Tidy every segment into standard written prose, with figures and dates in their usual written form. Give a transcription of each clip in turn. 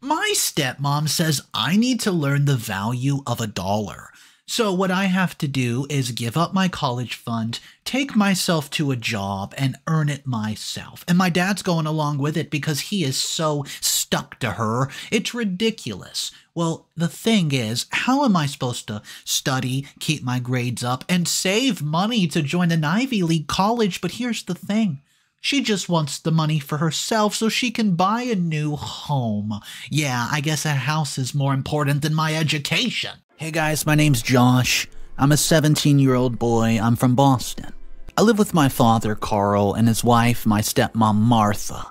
My stepmom says I need to learn the value of a dollar. So what I have to do is give up my college fund, take myself to a job, and earn it myself. And my dad's going along with it because he is so stuck to her. It's ridiculous. Well, the thing is, how am I supposed to study, keep my grades up, and save money to join an Ivy League college? But here's the thing. She just wants the money for herself so she can buy a new home. Yeah, I guess a house is more important than my education. Hey guys, my name's Josh. I'm a 17-year-old boy. I'm from Boston. I live with my father, Carl, and his wife, my stepmom, Martha.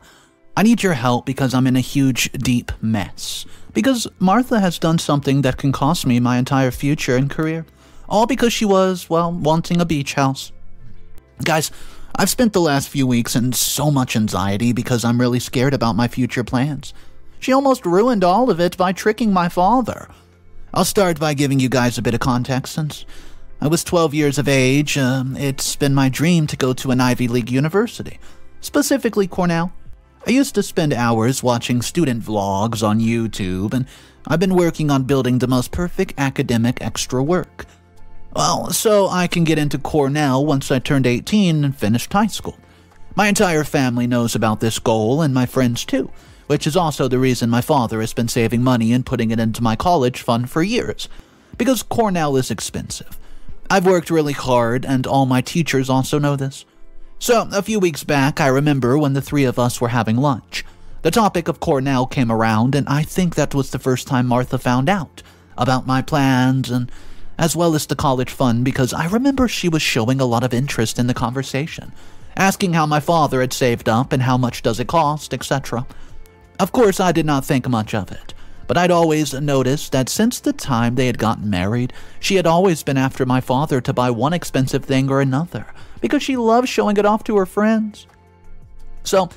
I need your help because I'm in a huge, deep mess. Because Martha has done something that can cost me my entire future and career. All because she was, well, wanting a beach house. Guys, I've spent the last few weeks in so much anxiety because I'm really scared about my future plans. She almost ruined all of it by tricking my father. I'll start by giving you guys a bit of context. Since I was 12 years of age, it's been my dream to go to an Ivy League university, specifically Cornell. I used to spend hours watching student vlogs on YouTube, and I've been working on building the most perfect academic extra work. Well, so I can get into Cornell once I turned 18 and finished high school. My entire family knows about this goal, and my friends too, which is also the reason my father has been saving money and putting it into my college fund for years, because Cornell is expensive. I've worked really hard, and all my teachers also know this. So, a few weeks back, I remember when the three of us were having lunch. The topic of Cornell came around, and I think that was the first time Martha found out about my plans, and as well as the college fund, because I remember she was showing a lot of interest in the conversation, asking how my father had saved up and how much does it cost, etc. Of course, I did not think much of it, but I'd always noticed that since the time they had gotten married, she had always been after my father to buy one expensive thing or another, because she loved showing it off to her friends. So,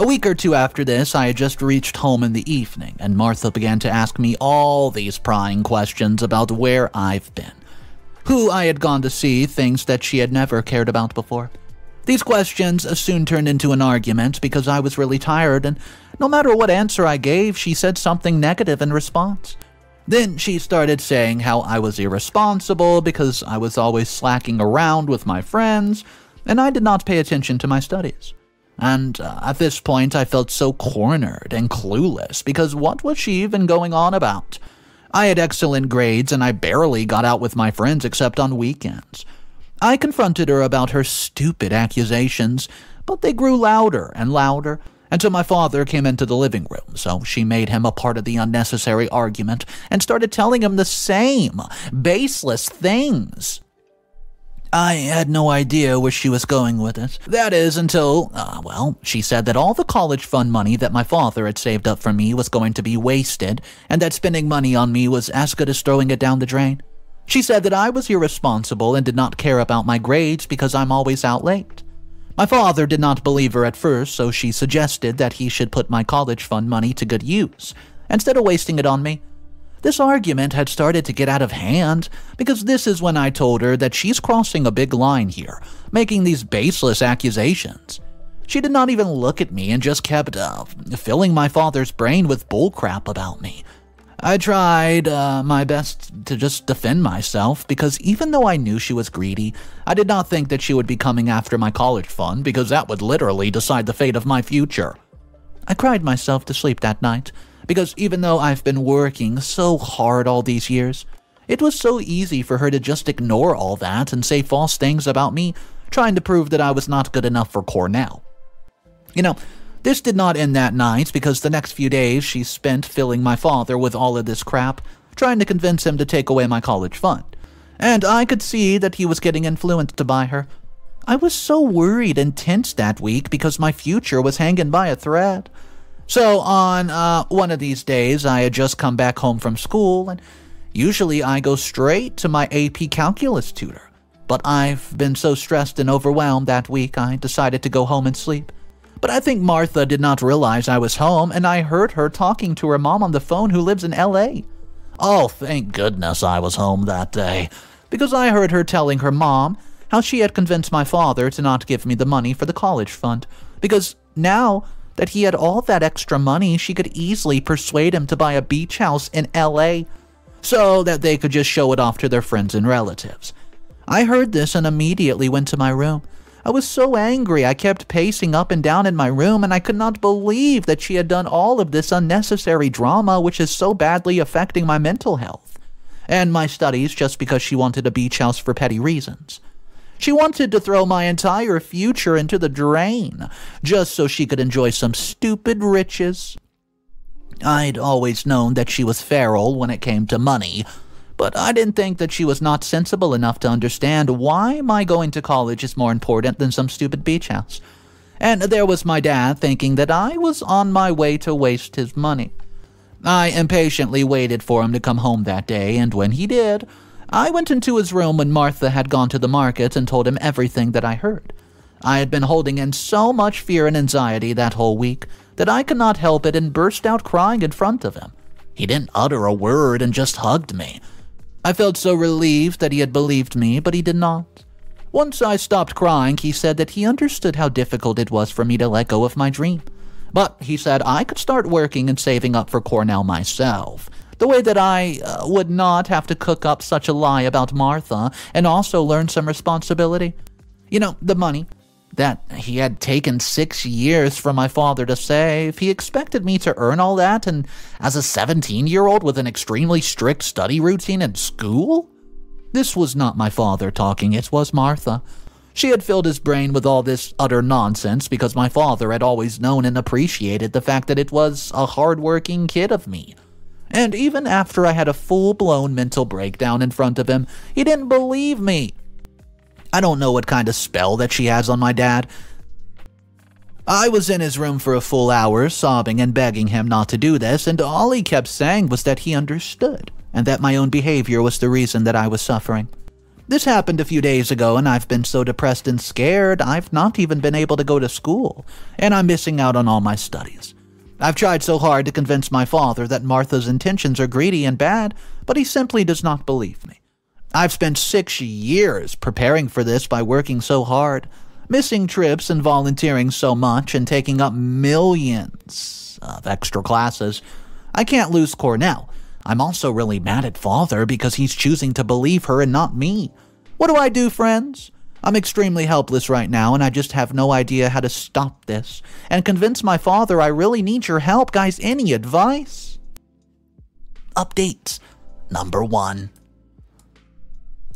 a week or two after this, I had just reached home in the evening, and Martha began to ask me all these prying questions about where I've been, who I had gone to see, things that she had never cared about before. These questions soon turned into an argument because I was really tired, and no matter what answer I gave, she said something negative in response. Then she started saying how I was irresponsible because I was always slacking around with my friends, and I did not pay attention to my studies. And at this point, I felt so cornered and clueless because what was she even going on about? I had excellent grades, and I barely got out with my friends except on weekends. I confronted her about her stupid accusations, but they grew louder and louder, until my father came into the living room, so she made him a part of the unnecessary argument and started telling him the same baseless things. I had no idea where she was going with it. That is until, she said that all the college fund money that my father had saved up for me was going to be wasted, and that spending money on me was as good as throwing it down the drain. She said that I was irresponsible and did not care about my grades because I'm always out late. My father did not believe her at first, so she suggested that he should put my college fund money to good use, instead of wasting it on me. This argument had started to get out of hand, because this is when I told her that she's crossing a big line here, making these baseless accusations. She did not even look at me and just kept filling my father's brain with bullcrap about me. I tried my best to just defend myself, because even though I knew she was greedy, I did not think that she would be coming after my college fund, because that would literally decide the fate of my future. I cried myself to sleep that night, because even though I've been working so hard all these years, it was so easy for her to just ignore all that and say false things about me, trying to prove that I was not good enough for Cornell. You know, this did not end that night, because the next few days she spent filling my father with all of this crap, trying to convince him to take away my college fund. And I could see that he was getting influenced by her. I was so worried and tense that week because my future was hanging by a thread. So on one of these days, I had just come back home from school, and usually I go straight to my AP calculus tutor. But I've been so stressed and overwhelmed that week, I decided to go home and sleep. But I think Martha did not realize I was home, and I heard her talking to her mom on the phone who lives in LA. Oh, thank goodness I was home that day, because I heard her telling her mom how she had convinced my father to not give me the money for the college fund, because now that he had all that extra money, she could easily persuade him to buy a beach house in LA so that they could just show it off to their friends and relatives. I heard this and immediately went to my room. I was so angry I kept pacing up and down in my room, and I could not believe that she had done all of this unnecessary drama which is so badly affecting my mental health and my studies just because she wanted a beach house for petty reasons. She wanted to throw my entire future into the drain just so she could enjoy some stupid riches. I'd always known that she was feral when it came to money, but I didn't think that she was not sensible enough to understand why my going to college is more important than some stupid beach house. And there was my dad thinking that I was on my way to waste his money. I impatiently waited for him to come home that day, and when he did, I went into his room when Martha had gone to the market and told him everything that I heard. I had been holding in so much fear and anxiety that whole week that I could not help it and burst out crying in front of him. He didn't utter a word and just hugged me. I felt so relieved that he had believed me, but he did not. Once I stopped crying, he said that he understood how difficult it was for me to let go of my dream. But he said I could start working and saving up for Cornell myself, the way that I would not have to cook up such a lie about Martha and also learn some responsibility. You know, the money that he had taken 6 years for my father to save. He expected me to earn all that, and as a 17-year-old with an extremely strict study routine in school? This was not my father talking, it was Martha. She had filled his brain with all this utter nonsense because my father had always known and appreciated the fact that it was a hard-working kid of me. And even after I had a full-blown mental breakdown in front of him, he didn't believe me. I don't know what kind of spell that she has on my dad. I was in his room for a full hour, sobbing and begging him not to do this, and all he kept saying was that he understood, and that my own behavior was the reason that I was suffering. This happened a few days ago, and I've been so depressed and scared, I've not even been able to go to school, and I'm missing out on all my studies. I've tried so hard to convince my father that Martha's intentions are greedy and bad, but he simply does not believe me. I've spent 6 years preparing for this by working so hard, missing trips and volunteering so much and taking up millions of extra classes. I can't lose Cornell. I'm also really mad at Father because he's choosing to believe her and not me. What do I do, friends? I'm extremely helpless right now, and I just have no idea how to stop this and convince my father I really need your help. Guys, any advice? Updates. Number 1.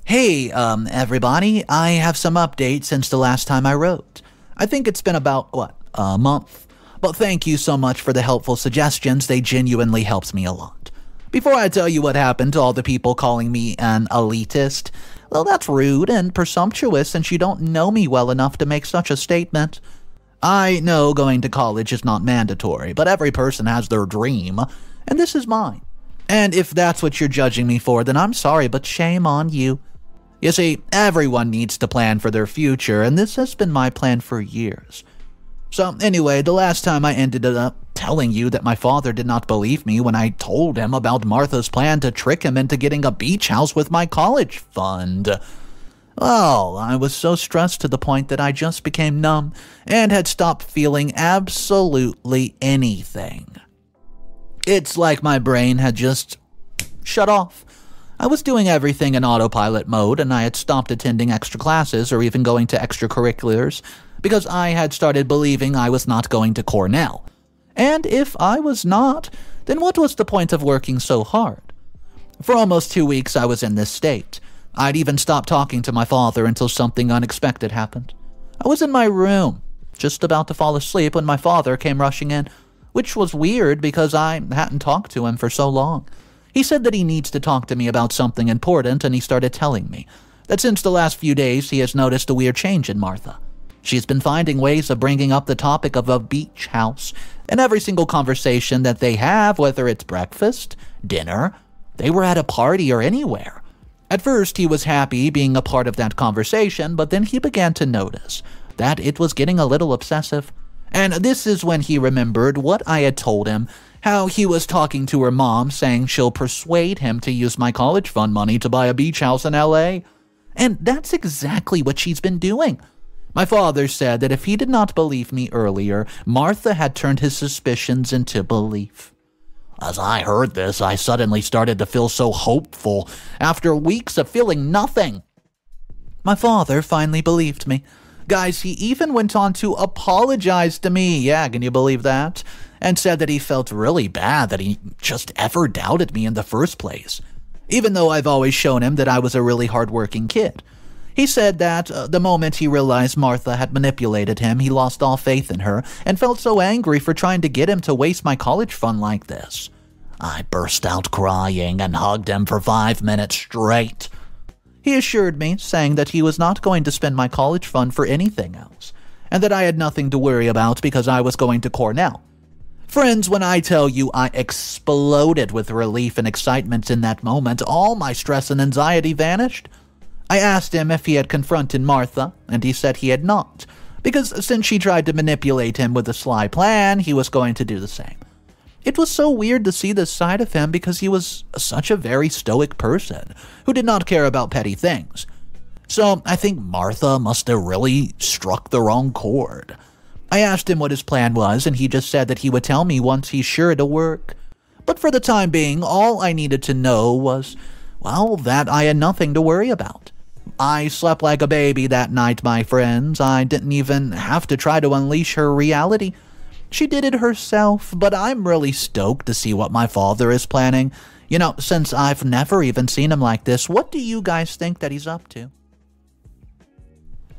Hey, everybody, I have some updates since the last time I wrote. I think it's been about, a month? But thank you so much for the helpful suggestions. They genuinely helped me a lot. Before I tell you what happened to all the people calling me an elitist, well, that's rude and presumptuous since you don't know me well enough to make such a statement. I know going to college is not mandatory, but every person has their dream, and this is mine. And if that's what you're judging me for, then I'm sorry, but shame on you. You see, everyone needs to plan for their future, and this has been my plan for years. So anyway, the last time I ended up telling you that my father did not believe me when I told him about Martha's plan to trick him into getting a beach house with my college fund. Well, I was so stressed to the point that I just became numb and had stopped feeling absolutely anything. It's like my brain had just shut off. I was doing everything in autopilot mode, and I had stopped attending extra classes or even going to extracurriculars because I had started believing I was not going to Cornell. And if I was not, then what was the point of working so hard? For almost 2 weeks I was in this state. I'd even stopped talking to my father until something unexpected happened. I was in my room, just about to fall asleep when my father came rushing in, which was weird because I hadn't talked to him for so long. He said that he needs to talk to me about something important, and he started telling me that since the last few days he has noticed a weird change in Martha. She's been finding ways of bringing up the topic of a beach house in every single conversation that they have, whether it's breakfast, dinner, they were at a party, or anywhere. At first, he was happy being a part of that conversation, but then he began to notice that it was getting a little obsessive. And this is when he remembered what I had told him, how he was talking to her mom, saying she'll persuade him to use my college fund money to buy a beach house in LA. And that's exactly what she's been doing. My father said that if he did not believe me earlier, Martha had turned his suspicions into belief. As I heard this, I suddenly started to feel so hopeful after weeks of feeling nothing. My father finally believed me. Guys, he even went on to apologize to me, yeah, can you believe that? And said that he felt really bad that he just ever doubted me in the first place, even though I've always shown him that I was a really hardworking kid. He said that the moment he realized Martha had manipulated him, he lost all faith in her and felt so angry for trying to get him to waste my college fund like this. I burst out crying and hugged him for 5 minutes straight. He assured me, saying that he was not going to spend my college fund for anything else, and that I had nothing to worry about because I was going to Cornell. Friends, when I tell you I exploded with relief and excitement in that moment, all my stress and anxiety vanished. I asked him if he had confronted Martha, and he said he had not, because since she tried to manipulate him with a sly plan, he was going to do the same. It was so weird to see this side of him because he was such a very stoic person who did not care about petty things. So I think Martha must have really struck the wrong chord. I asked him what his plan was, and he just said that he would tell me once he's sure it'll work. But for the time being, all I needed to know was, well, that I had nothing to worry about. I slept like a baby that night, my friends. I didn't even have to try to unleash her reality. She did it herself, but I'm really stoked to see what my father is planning. You know, since I've never even seen him like this, what do you guys think that he's up to?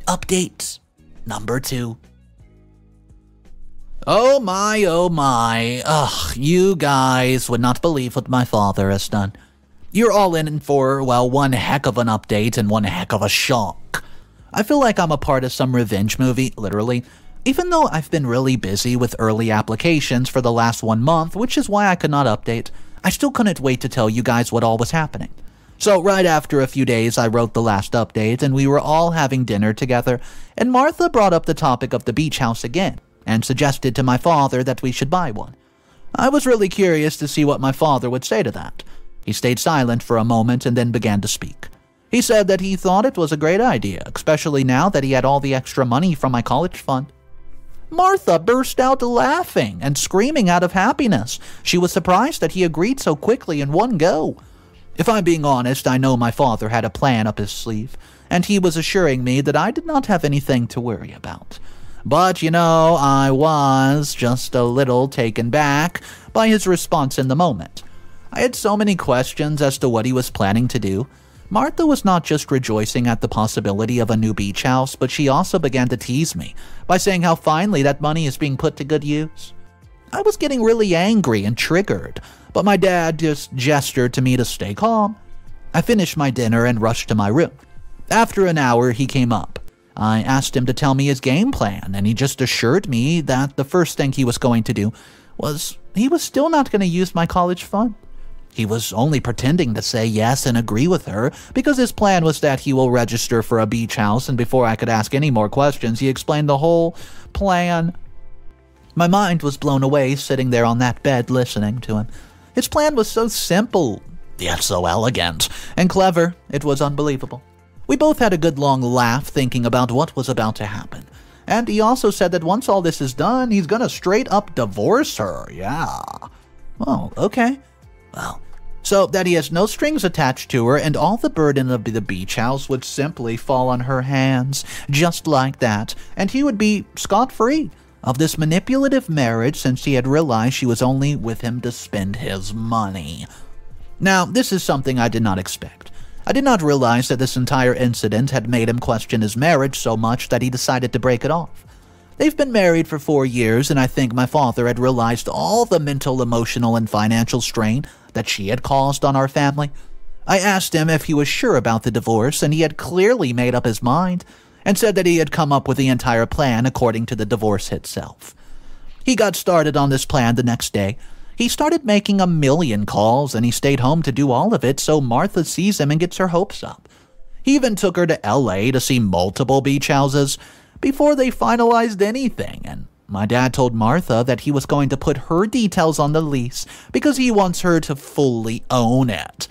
Update number 2. Oh my, oh my. Ugh, you guys would not believe what my father has done. You're all in for, well, one heck of an update and one heck of a shock. I feel like I'm a part of some revenge movie, literally. Even though I've been really busy with early applications for the last 1 month, which is why I could not update, I still couldn't wait to tell you guys what all was happening. So right after a few days, I wrote the last update, and we were all having dinner together, and Martha brought up the topic of the beach house again, and suggested to my father that we should buy one. I was really curious to see what my father would say to that. He stayed silent for a moment and then began to speak. He said that he thought it was a great idea, especially now that he had all the extra money from my college fund. Martha burst out laughing and screaming out of happiness. She was surprised that he agreed so quickly in one go. If I'm being honest, I know my father had a plan up his sleeve, and he was assuring me that I did not have anything to worry about. But, you know, I was just a little taken back by his response in the moment. I had so many questions as to what he was planning to do. Martha was not just rejoicing at the possibility of a new beach house, but she also began to tease me by saying how finally that money is being put to good use. I was getting really angry and triggered, but my dad just gestured to me to stay calm. I finished my dinner and rushed to my room. After an hour, he came up. I asked him to tell me his game plan, and he just assured me that the first thing he was going to do was he was still not going to use my college fund. He was only pretending to say yes and agree with her because his plan was that he will register for a beach house, and before I could ask any more questions, he explained the whole plan. My mind was blown away sitting there on that bed listening to him. His plan was so simple, yet so elegant and clever, it was unbelievable. We both had a good long laugh thinking about what was about to happen. And he also said that once all this is done, he's gonna straight up divorce her, yeah. Well, okay. Well, so that he has no strings attached to her and all the burden of the beach house would simply fall on her hands, just like that, and he would be scot-free of this manipulative marriage since he had realized she was only with him to spend his money. Now, this is something I did not expect. I did not realize that this entire incident had made him question his marriage so much that he decided to break it off. They've been married for 4 years, and I think my father had realized all the mental, emotional, and financial strain that she had caused on our family. I asked him if he was sure about the divorce, and he had clearly made up his mind, and said that he had come up with the entire plan according to the divorce itself. He got started on this plan the next day. He started making 1,000,000 calls, and he stayed home to do all of it so Martha sees him and gets her hopes up. He even took her to LA to see multiple beach houses before they finalized anything, and my dad told Martha that he was going to put her details on the lease because he wants her to fully own it.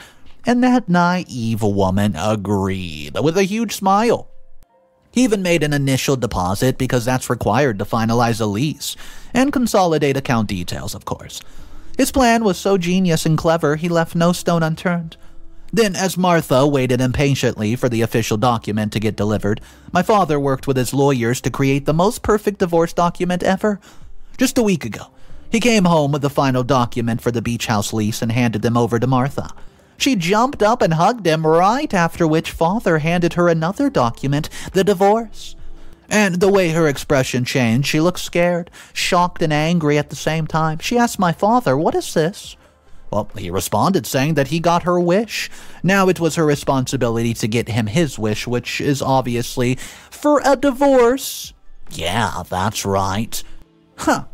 And that naive woman agreed with a huge smile. He even made an initial deposit because that's required to finalize a lease, and consolidate account details, of course. His plan was so genius and clever, he left no stone unturned. Then, as Martha waited impatiently for the official document to get delivered, my father worked with his lawyers to create the most perfect divorce document ever. Just a week ago, he came home with the final document for the beach house lease and handed them over to Martha. She jumped up and hugged him, right after which father handed her another document, the divorce. And the way her expression changed, she looked scared, shocked, and angry at the same time. She asked my father, "What is this?" Well, he responded saying that he got her wish. Now it was her responsibility to get him his wish, which is obviously for a divorce. Yeah, that's right. Huh.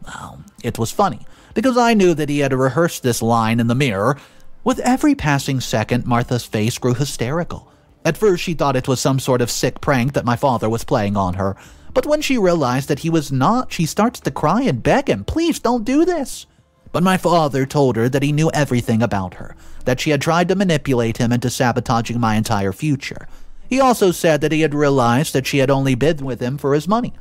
Well, it was funny, because I knew that he had rehearsed this line in the mirror. With every passing second, Martha's face grew hysterical. At first, she thought it was some sort of sick prank that my father was playing on her. But when she realized that he was not, she starts to cry and beg him, "Please don't do this." But my father told her that he knew everything about her, that she had tried to manipulate him into sabotaging my entire future. He also said that he had realized that she had only been with him for his money.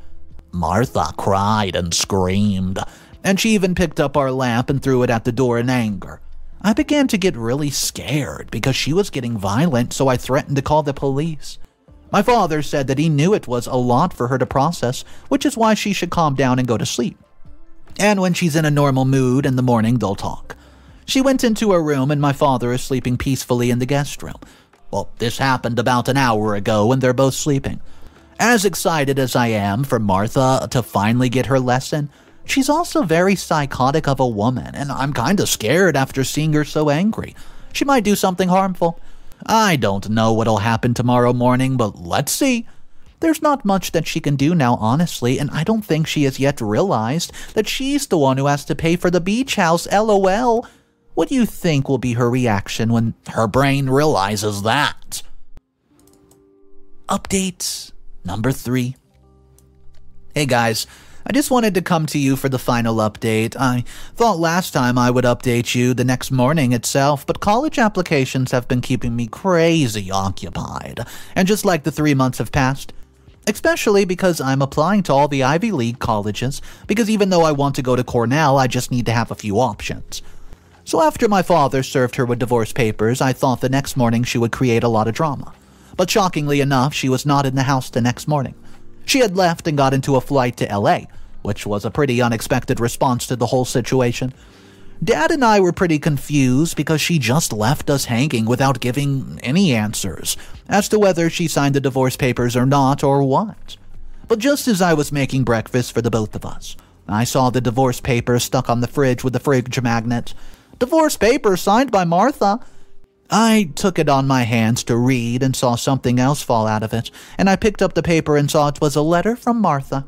Martha cried and screamed, and she even picked up our lamp and threw it at the door in anger. I began to get really scared because she was getting violent, so I threatened to call the police. My father said that he knew it was a lot for her to process, which is why she should calm down and go to sleep. And when she's in a normal mood in the morning, they'll talk. She went into her room and my father is sleeping peacefully in the guest room. Well, this happened about an hour ago and they're both sleeping. As excited as I am for Martha to finally get her lesson, she's also very psychotic of a woman, and I'm kinda scared after seeing her so angry. She might do something harmful. I don't know what'll happen tomorrow morning, but let's see. There's not much that she can do now, honestly, and I don't think she has yet realized that she's the one who has to pay for the beach house, LOL. What do you think will be her reaction when her brain realizes that? Update number 3. Hey guys, I just wanted to come to you for the final update. I thought last time I would update you the next morning itself, but college applications have been keeping me crazy occupied, and just like the 3 months have passed, especially because I'm applying to all the Ivy League colleges, because even though I want to go to Cornell, I just need to have a few options. So after my father served her with divorce papers, I thought the next morning she would create a lot of drama. But shockingly enough, she was not in the house the next morning. She had left and got into a flight to LA, which was a pretty unexpected response to the whole situation. Dad and I were pretty confused because she just left us hanging without giving any answers as to whether she signed the divorce papers or not or what. But just as I was making breakfast for the both of us, I saw the divorce papers stuck on the fridge with the fridge magnet. Divorce papers signed by Martha. I took it on my hands to read and saw something else fall out of it, and I picked up the paper and saw it was a letter from Martha.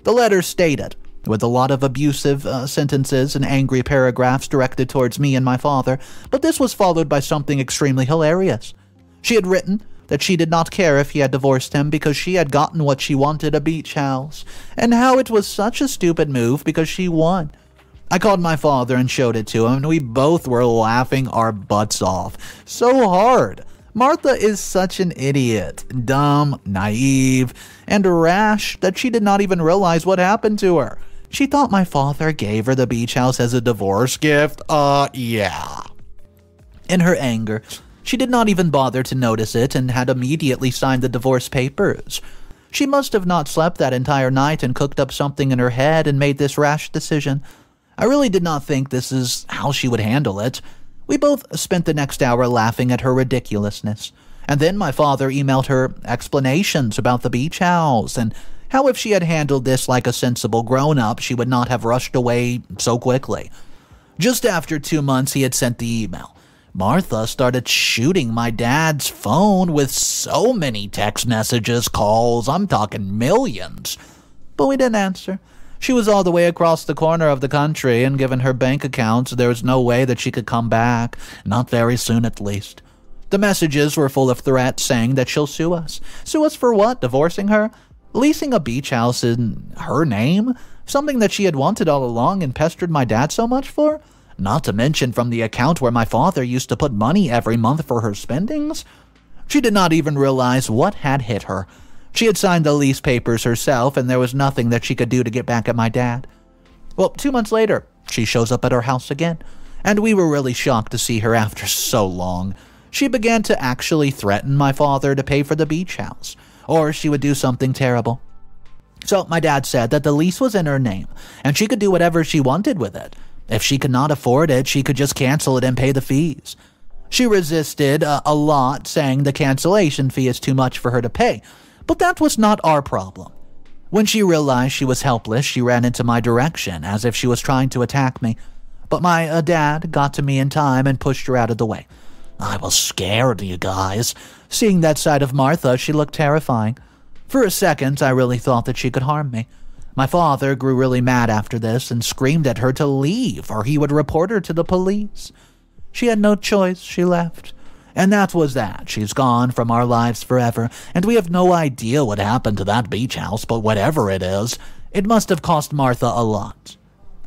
The letter stated, with a lot of abusive sentences and angry paragraphs directed towards me and my father, but this was followed by something extremely hilarious. She had written that she did not care if he had divorced him because she had gotten what she wanted, a beach house, and how it was such a stupid move because she won. I called my father and showed it to him, and we both were laughing our butts off. So hard. Martha is such an idiot, dumb, naive, and rash that she did not even realize what happened to her. She thought my father gave her the beach house as a divorce gift. Yeah. In her anger, she did not even bother to notice it and had immediately signed the divorce papers. She must have not slept that entire night and cooked up something in her head and made this rash decision. I really did not think this is how she would handle it. We both spent the next hour laughing at her ridiculousness. And then my father emailed her explanations about the beach house and how if she had handled this like a sensible grown-up, she would not have rushed away so quickly. Just after 2 months he had sent the email, Martha started shooting my dad's phone with so many text messages, calls, I'm talking millions. But we didn't answer. She was all the way across the corner of the country, and given her bank accounts, there was no way that she could come back, not very soon at least. The messages were full of threats saying that she'll sue us. Sue us for what? Divorcing her? Leasing a beach house in her name? Something that she had wanted all along and pestered my dad so much for? Not to mention from the account where my father used to put money every month for her spendings? She did not even realize what had hit her. She had signed the lease papers herself, and there was nothing that she could do to get back at my dad. Well, 2 months later, she shows up at our house again, and we were really shocked to see her after so long. She began to actually threaten my father to pay for the beach house, or she would do something terrible. So my dad said that the lease was in her name, and she could do whatever she wanted with it. If she could not afford it, she could just cancel it and pay the fees. She resisted a lot, saying the cancellation fee is too much for her to pay, but that was not our problem. When she realized she was helpless, she ran into my direction as if she was trying to attack me, but my dad got to me in time and pushed her out of the way. I was scared, you guys. Seeing that side of Martha, she looked terrifying. For a second, I really thought that she could harm me. My father grew really mad after this and screamed at her to leave or he would report her to the police. She had no choice, she left. And that was that. She's gone from our lives forever, and we have no idea what happened to that beach house, but whatever it is, it must have cost Martha a lot.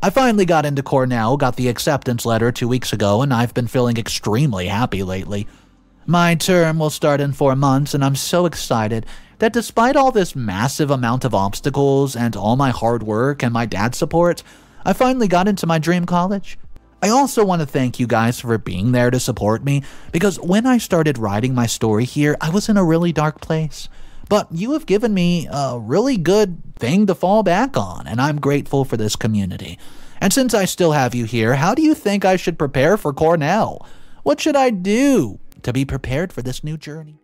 I finally got into Cornell, got the acceptance letter 2 weeks ago, and I've been feeling extremely happy lately. My term will start in 4 months, and I'm so excited that despite all this massive amount of obstacles and all my hard work and my dad's support, I finally got into my dream college. I also want to thank you guys for being there to support me, because when I started writing my story here, I was in a really dark place. But you have given me a really good thing to fall back on, and I'm grateful for this community. And since I still have you here, how do you think I should prepare for Cornell? What should I do to be prepared for this new journey?